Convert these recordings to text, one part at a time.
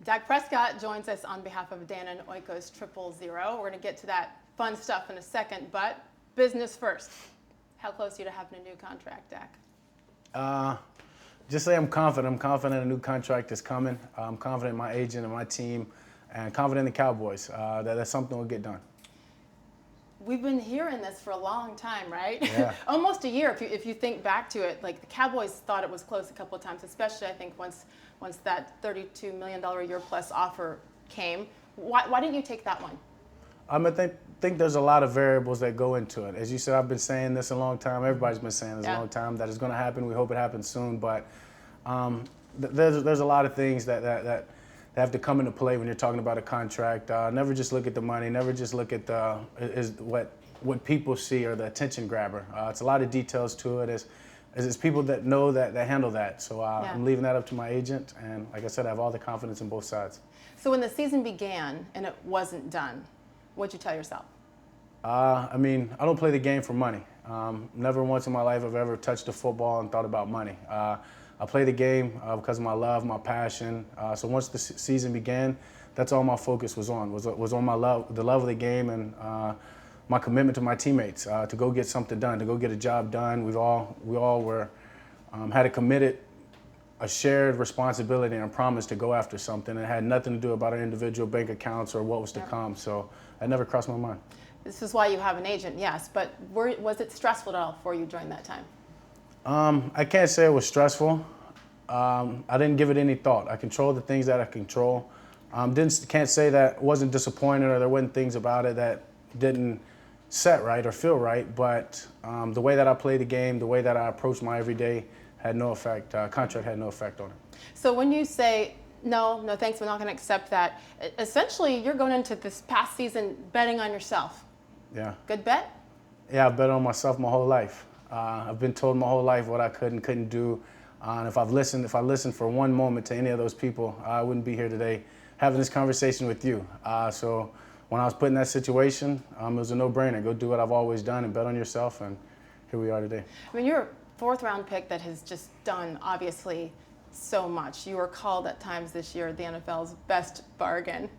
Dak Prescott joins us on behalf of Dan and Oiko's 000. We're going to get to that fun stuff in a second, but business first. How close are you to having a new contract, Dak? Just say I'm confident. I'm confident a new contract is coming. I'm confident in my agent and my team, and confident in the Cowboys that something will get done. We've been hearing this for a long time, right? Yeah. Almost a year, if you think back to it. Like, the Cowboys thought it was close a couple of times, especially I think once that $32 million a year plus offer came. Why didn't you take that one? I think there's a lot of variables that go into it. As you said, I've been saying this a long time. Everybody's been saying this a long time, that it's going to happen. We hope it happens soon. But there's a lot of things that have to come into play when you're talking about a contract. Never just look at the money. Never just look at what people see or the attention grabber. It's a lot of details to it. It's people that know that handle that. So I'm leaving that up to my agent. And like I said, I have all the confidence in both sides. So when the season began and it wasn't done, what'd you tell yourself? I don't play the game for money. Never once in my life have I ever touched a football and thought about money. I play the game because of my love, my passion. So once the season began, that's all my focus was on. Was on my love, the love of the game, and my commitment to my teammates to go get something done, to go get a job done. We all were had a shared responsibility and a promise to go after something. It had nothing to do about our individual bank accounts or what was to come. So that never crossed my mind. This is why you have an agent, yes. But was it stressful at all for you during that time? I can't say it was stressful. I didn't give it any thought. I controlled the things that I control. Can't say that wasn't disappointed or there wasn't things about it that didn't set right or feel right. But the way that I play the game, the way that I approach my everyday had no effect. Contract had no effect on it. So when you say, no, thanks, we're not going to accept that, essentially you're going into this past season betting on yourself. Yeah. Good bet? Yeah, I've bet on myself my whole life. I've been told my whole life what I could and couldn't do. And if I listened for one moment to any of those people, I wouldn't be here today having this conversation with you. So when I was put in that situation, it was a no-brainer. Go do what I've always done and bet on yourself, and here we are today. I mean, you're a fourth-round pick that has just done, obviously, so much. You were called at times this year the NFL's best bargain.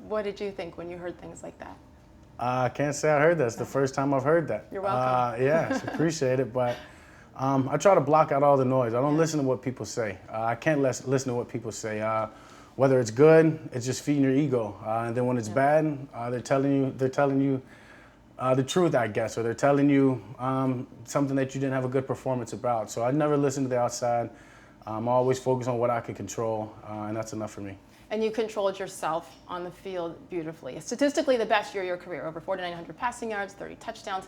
What did you think when you heard things like that? I can't say I heard that. It's the first time I've heard that. You're welcome. Yes, appreciate it. But I try to block out all the noise. I don't listen to what people say. I can't listen to what people say. Whether it's good, it's just feeding your ego. And then when it's bad, they're telling you the truth, I guess, or they're telling you something that you didn't have a good performance about. So I never listen to the outside. I always focus on what I can control, and that's enough for me. And you controlled yourself on the field beautifully. Statistically, the best year of your career, over 4,900 passing yards, 30 touchdowns.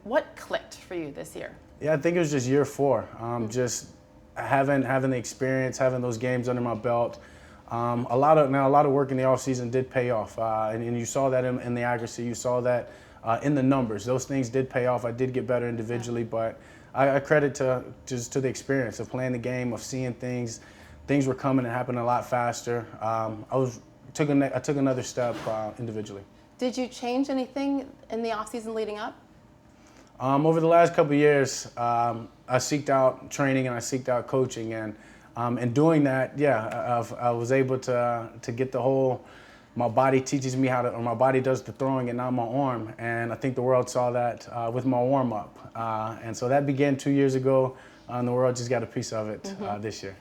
What clicked for you this year? Yeah, I think it was just year 4. Just having the experience, having those games under my belt. A lot of work in the offseason did pay off, and you saw that in the accuracy. You saw that in the numbers. Those things did pay off. I did get better individually, but I credit to the experience of playing the game, of seeing things. Things were coming and happening a lot faster. I took another step individually. Did you change anything in the offseason leading up? Over the last couple of years, I seeked out training and I seeked out coaching, and doing that, I was able to get the whole. My body teaches me or my body does the throwing and not my arm, and I think the world saw that with my warm up, and so that began 2 years ago, and the world just got a piece of it this year.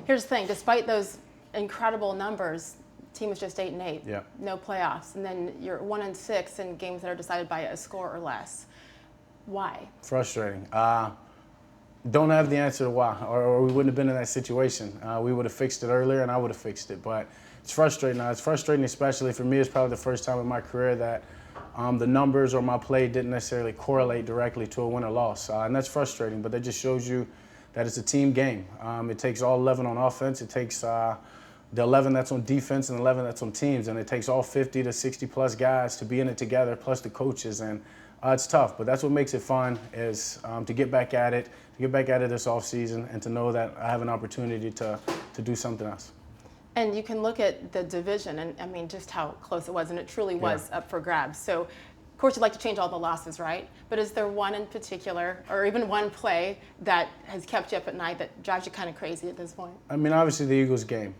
Here's the thing: despite those incredible numbers, the team was just 8-8. Yeah. No playoffs, and then you're 1-6 in games that are decided by a score or less. Why? Frustrating. Don't have the answer to why, or we wouldn't have been in that situation. We would have fixed it earlier, and I would have fixed it. But it's frustrating now. It's frustrating, especially for me. It's probably the first time in my career that the numbers or my play didn't necessarily correlate directly to a win or loss, and that's frustrating. But that just shows you that it's a team game. It takes all 11 on offense. It takes the 11 that's on defense and 11 that's on teams, and it takes all 50 to 60 plus guys to be in it together, plus the coaches. And it's tough, but that's what makes it fun, is to get back at it, this offseason, and to know that I have an opportunity to do something else. And you can look at the division, and I mean, just how close it was, and it truly was up for grabs. So, of course, you'd like to change all the losses, right? But is there one in particular, or even one play, that has kept you up at night that drives you kind of crazy at this point? I mean, obviously the Eagles game.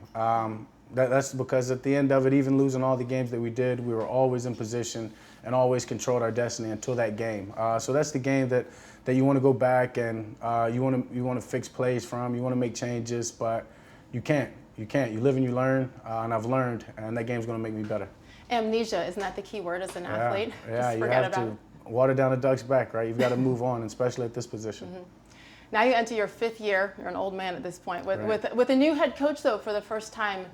That's because at the end of it, even losing all the games that we did, we were always in position and always controlled our destiny until that game. So that's the game that you want to go back and you want to fix plays from. You want to make changes, but you can't. You can't. You live and you learn, and I've learned, and that game's going to make me better. Amnesia, isn't that the key word as an athlete? Yeah, Just you have to water down a duck's back, right? You've got to move on, especially at this position. Mm-hmm. Now you enter your 5th year. You're an old man at this point. With a new head coach, though, for the first time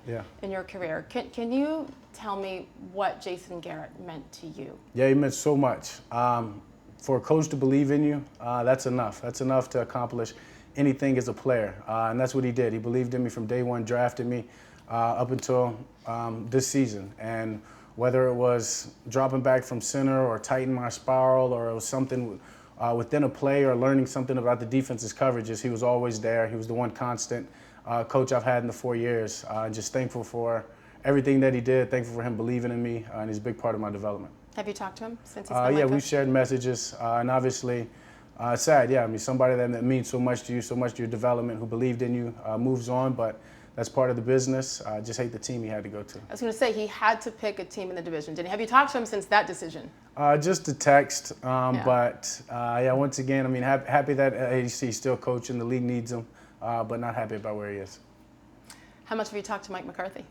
in your career. Can you tell me what Jason Garrett meant to you? Yeah, he meant so much. For a coach to believe in you, that's enough. That's enough to accomplish anything as a player. And that's what he did. He believed in me from day one, drafted me up until this season. And whether it was dropping back from center or tightening my spiral or it was something within a play or learning something about the defense's coverages, he was always there. He was the one constant coach I've had in the 4 years. Just thankful for everything that he did, thankful for him believing in me, and he's a big part of my development. Have you talked to him since he's been Yeah, we've shared messages, and obviously, sad, yeah. I mean, somebody that means so much to you, so much to your development, who believed in you, moves on, but that's part of the business. I just hate the team he had to go to. I was going to say, he had to pick a team in the division, didn't he? Have you talked to him since that decision? Just a text, but yeah, once again, I mean, happy that he's still coaching. The league needs him, but not happy about where he is. How much have you talked to Mike McCarthy?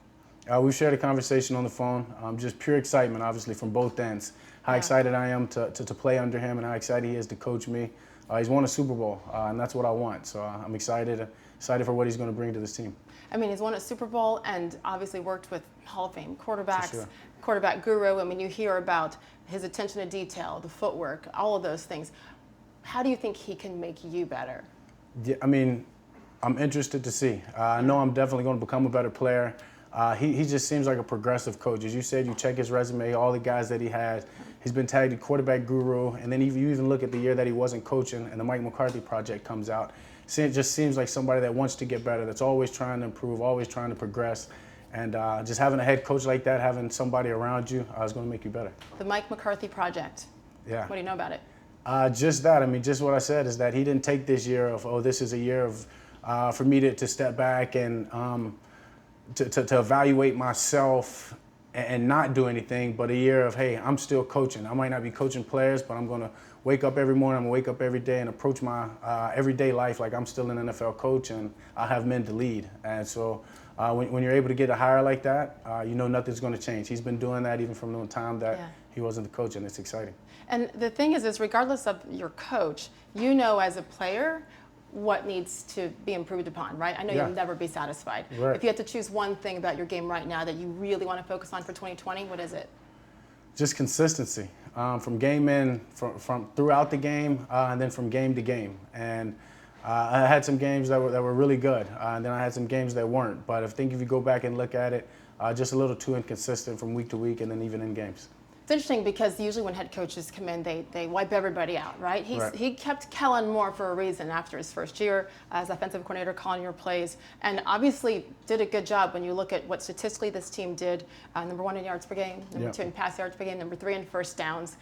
We shared a conversation on the phone. Just pure excitement, obviously, from both ends. How excited I am to play under him and how excited he is to coach me. He's won a Super Bowl, and that's what I want. So I'm excited for what he's going to bring to this team. I mean, he's won a Super Bowl and obviously worked with Hall of Fame quarterbacks, sure. Quarterback guru. I mean, you hear about his attention to detail, the footwork, all of those things. How do you think he can make you better? Yeah, I mean, I'm interested to see. I know I'm definitely going to become a better player. He just seems like a progressive coach. As you said, you check his resume, all the guys that he has. He's been tagged a quarterback guru, and then you even look at the year that he wasn't coaching and the Mike McCarthy project comes out. It just seems like somebody that wants to get better, that's always trying to improve, always trying to progress. And just having a head coach like that, having somebody around you, is going to make you better. The Mike McCarthy project. Yeah. What do you know about it? Just that. I mean, just what I said is that he didn't take this year of, oh, this is a year of for me to step back and to evaluate myself and not do anything, but a year of, hey, I'm still coaching. I might not be coaching players, but I'm going to wake up every morning, I'm going to wake up every day and approach my everyday life like I'm still an NFL coach and I have men to lead. And so when you're able to get a hire like that, you know nothing's going to change. He's been doing that even from the time that he wasn't the coach, and it's exciting. And the thing is regardless of your coach, you know as a player what needs to be improved upon, right? I know you'll never be satisfied. Right. If you had to choose one thing about your game right now that you really want to focus on for 2020, what is it? Just consistency, from game in, from throughout the game, and then from game to game. And I had some games that were really good, and then I had some games that weren't. But I think if you go back and look at it, just a little too inconsistent from week to week, and then even in games. It's interesting because usually when head coaches come in, they wipe everybody out, right? He kept Kellen Moore for a reason after his first year as offensive coordinator, calling your plays, and obviously did a good job when you look at what statistically this team did. Number 1 in yards per game, number 2 in pass yards per game, number 3 in first downs.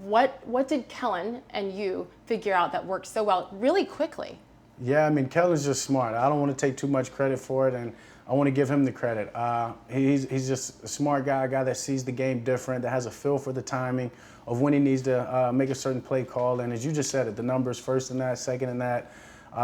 What did Kellen and you figure out that worked so well really quickly? Yeah, I mean, Kellen's just smart. I don't want to take too much credit for it, and I want to give him the credit. He's just a smart guy, a guy that sees the game different, that has a feel for the timing of when he needs to make a certain play call. And as you just said it, the numbers, first in that, second in that,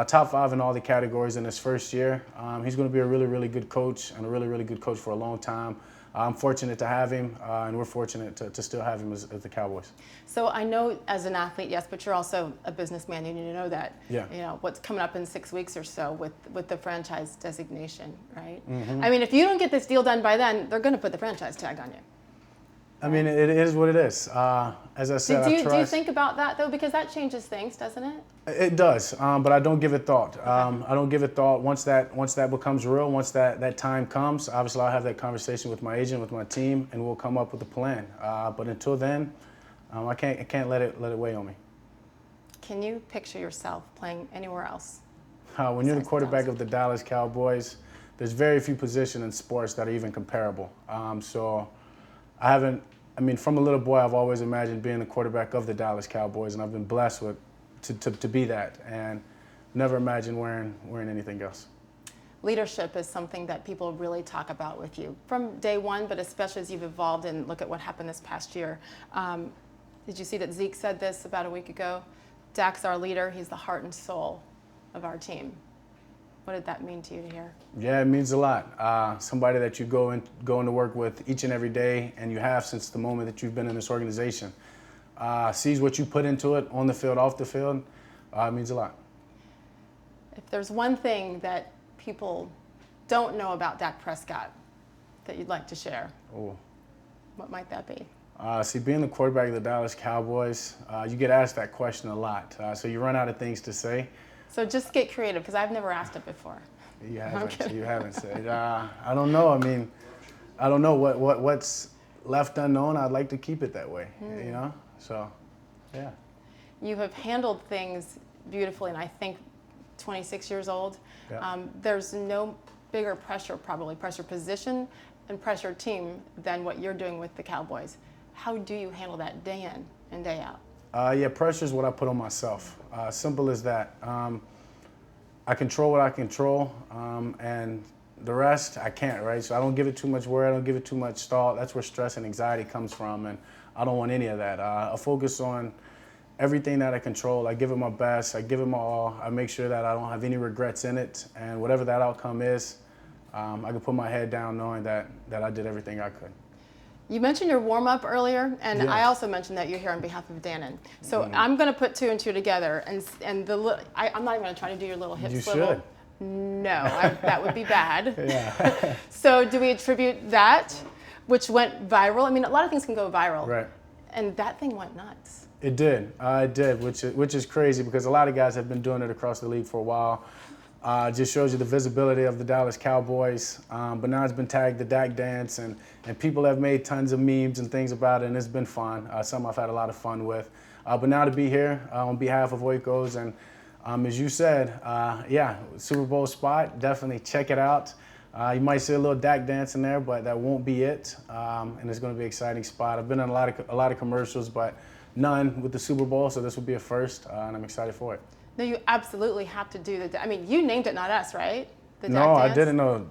top 5 in all the categories in his first year. He's going to be a really, really good coach and a really, really good coach for a long time. I'm fortunate to have him, and we're fortunate to still have him as the Cowboys. So I know as an athlete, yes, but you're also a businessman, and you know that. Yeah. You know what's coming up in 6 weeks or so with the franchise designation, right? Mm-hmm. I mean, if you don't get this deal done by then, they're going to put the franchise tag on you. I mean, it is what it is. As I said, do you think about that though? Because that changes things, doesn't it? It does, but I don't give it thought. I don't give it thought. Once that becomes real, once that time comes, obviously I'll have that conversation with my agent, with my team, and we'll come up with a plan. But until then, I can't let it weigh on me. Can you picture yourself playing anywhere else? When you're the quarterback of the Dallas Cowboys, there's very few positions in sports that are even comparable. So I mean, from a little boy, I've always imagined being the quarterback of the Dallas Cowboys, and I've been blessed to be that, and never imagined wearing anything else. leadership is something that people really talk about with you from day one, but especially as you've evolved and look at what happened this past year. Did you see that Zeke said this about a week ago? Dak's our leader. He's the heart and soul of our team. What did that mean to you to hear? Yeah, it means a lot. Somebody that you go into work with each and every day, and you have since the moment that you've been in this organization. Sees what you put into it on the field, off the field. It means a lot. If there's one thing that people don't know about Dak Prescott that you'd like to share, what might that be? See, being the quarterback of the Dallas Cowboys, you get asked that question a lot. So you run out of things to say. So just get creative, because I've never asked it before. You haven't said. I don't know. I mean, I don't know what's left unknown. I'd like to keep it that way, you know? So, yeah. You have handled things beautifully, and I think 26 years old, there's no bigger pressure, probably pressure position and pressure team than what you're doing with the Cowboys. How do you handle that day in and day out? Yeah, pressure is what I put on myself. Simple as that. I control what I control, and the rest I can't, right? So I don't give it too much worry, I don't give it too much thought. That's where stress and anxiety comes from, and I don't want any of that. I focus on everything that I control. I give it my best, I give it my all. I make sure that I don't have any regrets in it, and whatever that outcome is, I can put my head down knowing that I did everything I could. You mentioned your warm-up earlier, and I also mentioned that you're here on behalf of Dannon. So I'm going to put two and two together, and I'm not even going to try to do your little hip swivel. You should. No, that would be bad. Yeah. So do we attribute that, which went viral? I mean, a lot of things can go viral. Right. And that thing went nuts. It did, which is crazy because a lot of guys have been doing it across the league for a while. Just shows you the visibility of the Dallas Cowboys. But now it's been tagged the Dak dance, and people have made tons of memes and things about it, and it's been fun. Some I've had a lot of fun with. But now to be here on behalf of Oikos, and as you said, yeah, Super Bowl spot, definitely check it out. You might see a little Dak dance in there, but that won't be it. And it's going to be an exciting spot. I've been in a lot of commercials, but none with the Super Bowl, so this will be a first, and I'm excited for it. No, you absolutely have to do I mean, you named it, not us, right? The Dak No, dance? I didn't know.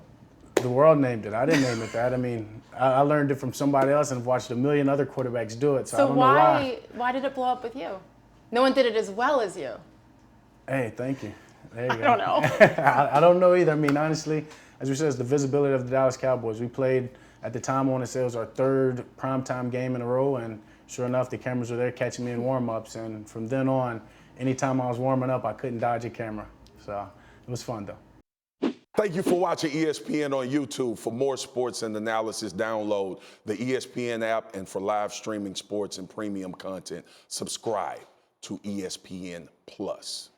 The world named it. I didn't name it that. I mean, I learned it from somebody else and have watched a million other quarterbacks do it, so I don't know why. Why did it blow up with you? No one did it as well as you. Hey, thank you. There you go. I don't know. I don't know either. I mean, honestly, as we said, it's the visibility of the Dallas Cowboys. We played, at the time, I want to say it was our third primetime game in a row, and sure enough, the cameras were there catching me in warm-ups, and from then on, anytime I was warming up, I couldn't dodge a camera. So it was fun, though. Thank you for watching ESPN on YouTube. For more sports and analysis, download the ESPN app, and for live streaming sports and premium content, subscribe to ESPN Plus.